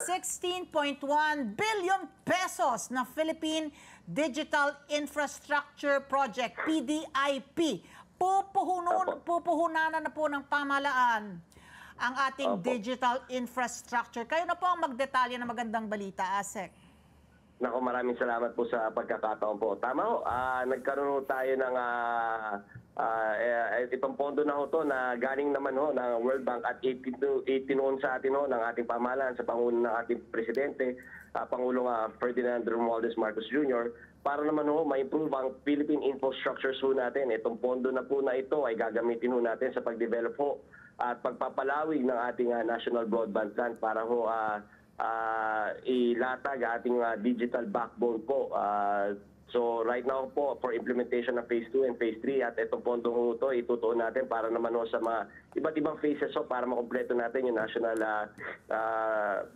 16.1 billion pesos na Philippine Digital Infrastructure Project, PDIP. Pupuhunanan na po ng pamahalaan ang ating digital infrastructure. Kayo na po ang magdetalye ng magandang balita, ASEC. Nako, maraming salamat po sa pagkakataon po. Tama ho, nagkaroon tayo ng itong pondo na ho to na galing naman ho ng World Bank at itinoon sa atin ho ng ating pamahalaan sa pangulo ng ating presidente, Pangulong Ferdinand Romualdez Marcos Jr., para naman ho ma-improve ang Philippine infrastructures ho natin. Itong pondo na po na ito ay gagamitin ho natin sa pag-develop ho at pagpapalawig ng ating national broadband plan para ho ilatag ating digital backbone po. So right now po, for implementation ng Phase 2 and Phase 3, at itong pondo ho ito, itutuon natin para naman ho sa mga iba't ibang phases ho para makompleto natin yung national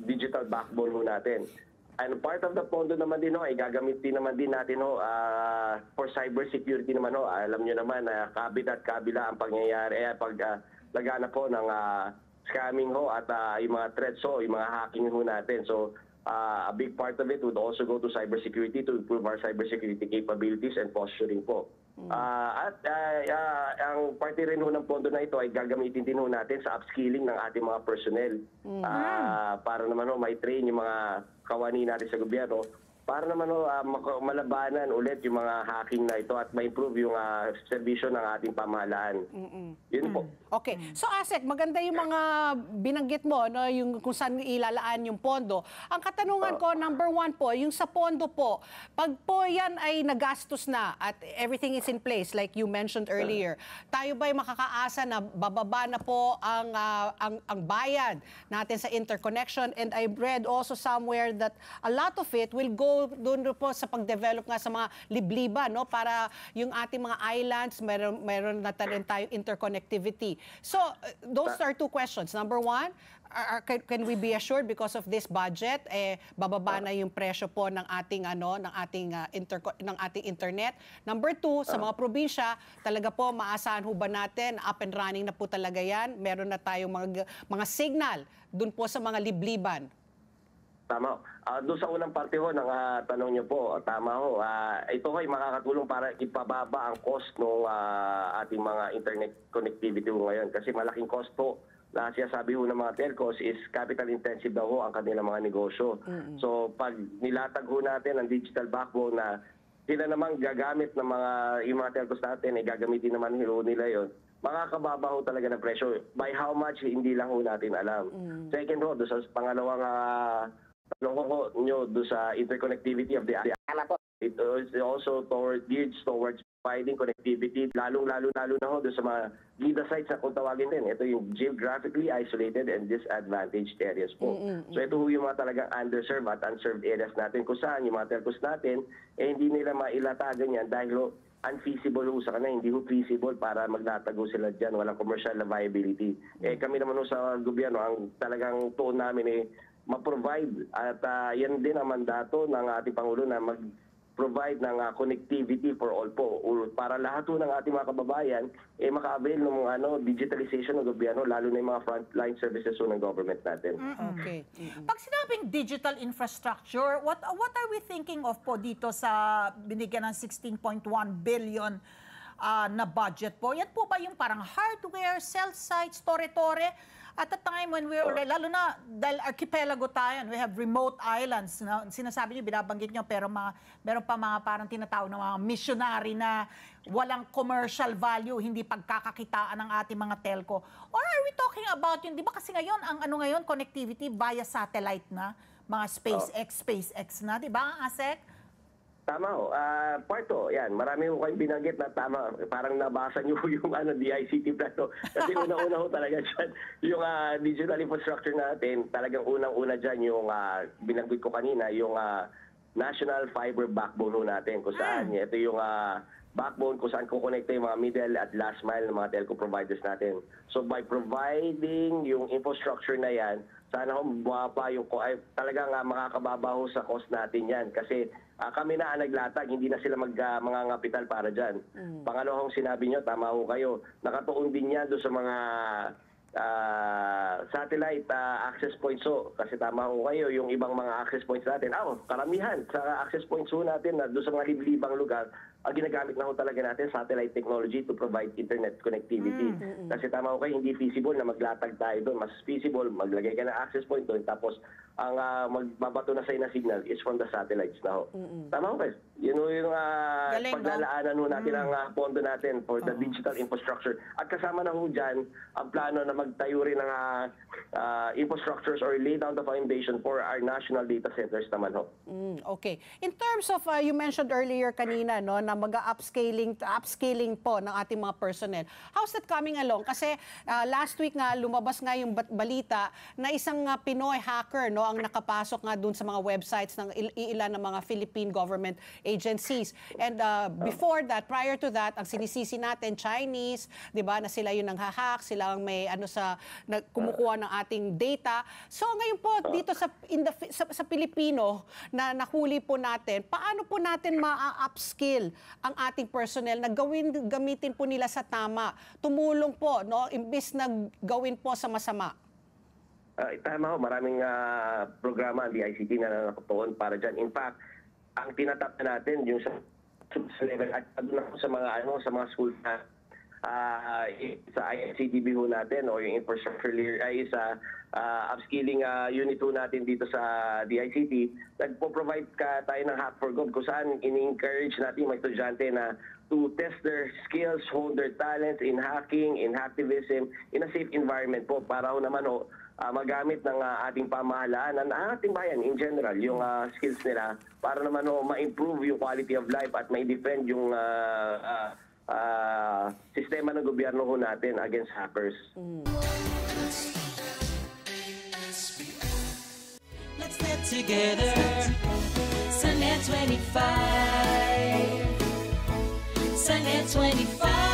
digital backbone ho natin. And part of the pondo naman din ho, ay gagamitin naman din natin ho for cyber security naman ho. Alam nyo naman na kabit at kabila ang pangyayari pag lagana po ng scamming ho at yung mga threats ho, yung mga hacking ho natin. So a big part of it would also go to cybersecurity to improve our cybersecurity capabilities and posturing po. Ang parte rin ho ng pondo na ito ay gagamitin din ho natin sa upskilling ng ating mga personnel para naman ho may train yung mga kawani natin sa gobyerno para naman ho malabanan ulit yung mga hacking na ito at ma-improve yung serbisyo ng ating pamahalaan. Yun po. Okay. So ASEC, maganda yung mga binanggit mo, no, yung kung saan ilalaan yung pondo. Ang katanungan ko, number one po, yung sa pondo po, pag po yan ay nagastos na at everything is in place, like you mentioned earlier, tayo ba'y makakaasa na bababa na po ang bayad natin sa interconnection? And I read also somewhere that a lot of it will go doon po sa pag-develop nga sa mga libliba, no, para yung ating mga islands, meron na rin tayo interconnectivity. So, those are two questions. Number one, can we be assured because of this budget, bababa na yung presyo po ng ating ng ating internet? Number two, sa mga probinsya, talaga po maasahan ho ba natin up and running na po talaga yan? Meron na tayong mga signal doon po sa mga libliban? Tama. Doon sa unang parte ho ng tanong niyo po, tama ho. Ito ay makakatulong para ipababa ang cost ng ating mga internet connectivity ho ngayon. Kasi malaking cost po na sinasabi ho ng mga telcos is capital intensive daw ho ang kanilang mga negosyo. So pag nilatag ho natin ang digital backbone na sila namang gagamit ng yung mga telcos natin, ay gagamitin naman ho nila yon, makakababa ho talaga ng presyo. By how much, hindi lang ho natin alam. Second ho, doon sa pangalawang tanong ko nyo doon sa interconnectivity of the it is also geared towards providing connectivity, lalo na ho doon sa mga gida sites na kung tawagin din. Ito yung geographically isolated and disadvantaged areas po. So ito ho yung mga talagang underserved at unserved areas natin kung saan yung mga telcos natin, hindi nila mailatagan yan dahil unfeasible ho sa kanila, hindi ho feasible para maglatago sila dyan, walang commercial na viability. Kami naman ho sa gobyerno, ang talagang tuon namin ma-provide at yan din ang mandato ng ating Pangulo na mag-provide ng connectivity for all po para lahat po ng ating mga kababayan maka-avail ng digitalization ng gobyerno, lalo na yung mga frontline services ng government natin. Okay. Pag sinabing digital infrastructure, what are we thinking of po dito sa binigyan ng 16.1 billion na budget po? Yan po ba yung parang hardware, cell sites, tore-tore? At the time when we're already, lalo na dahil archipelago tayo, we have remote islands. No? Sinasabi niyo, binabanggit niyo, pero meron pa mga parang tinatawag na mga missionary na walang commercial value, hindi pagkakakitaan ng ating mga telco. Or are we talking about yun? Di ba kasi ngayon, ang ngayon, connectivity via satellite na, mga SpaceX na, di ba, ASEC? Tama ho. Parto, yan. Marami ho kayong binanggit na tama. Parang nabasa niyo yung DICT plan. Kasi unang-una ho talaga dyan, yung digital infrastructure natin, talagang unang-una dyan yung binanggit ko kanina, yung national fiber backbone ho natin. Kung saan, ito yung backbone kung saan kukonekta yung mga middle at last mile ng mga telco providers natin. So by providing yung infrastructure na yan, sana ho bumaba yung talagang makakababa ho sa cost natin yan. Kasi kami na ang naglatag, hindi na sila mga kapital para dyan. Pangalawang sinabi nyo, tama ho kayo, nakatuon din yan doon sa mga satellite access points ho. Kasi tama ho kayo, yung ibang mga access points natin, karamihan sa access points ho natin na doon sa mga liblibang lugar, ginagamit na ho talaga natin satellite technology to provide internet connectivity. Kasi tama ho kayo, hindi feasible na maglatag tayo doon. Mas feasible, maglagay ka ng access point doon, tapos ang magbabato na sa'yo na signal is from the satellites na ho. Tama ho kayo. Yun ho yung Galing, paglalaanan ho natin ang pondo natin for the digital infrastructure. At kasama na ho dyan ang plano na magtayo rin ng infrastructures or lay down the foundation for our national data centers naman ho. Okay. In terms of, you mentioned earlier kanina, no, na upscaling po ng ating mga personnel. How's that coming along? Kasi last week nga, lumabas nga yung balita na isang Pinoy hacker, no, ang nakapasok nga dun sa mga websites ng ilan ng mga Philippine government agencies. And before that, prior to that, ang sinisisi natin, Chinese, di ba, na sila yung nanghahack, sila ang may kumukuha ng ating data. So ngayon po, dito sa Pilipino na nahuli po natin, paano po natin ma-upskill ang ating personnel na gamitin po nila sa tama, tumulong po, no, imbis na gawin po sa masama? Tama ho, maraming programa ang DICT na nakatuon para dyan. In fact, ang tinatap na natin yung sa level at sa mga schools na sa ICTB ho natin o yung infrastructure ay sa upskilling unit ho natin dito sa DICT, nagpo-provide tayo ng Hack for Good kung saan in-encourage natin yung mga estudyante na to test their skills, hold their talents in hacking, in hacktivism, in a safe environment po para ho naman ho magamit ng ating pamahalaan, ng ating bayan in general, yung skills nila para naman ho ma-improve yung quality of life at ma-defend yung sistema ng gobyerno ho natin against hackers. Let's get together. Sunnet 25. Sunnet 25.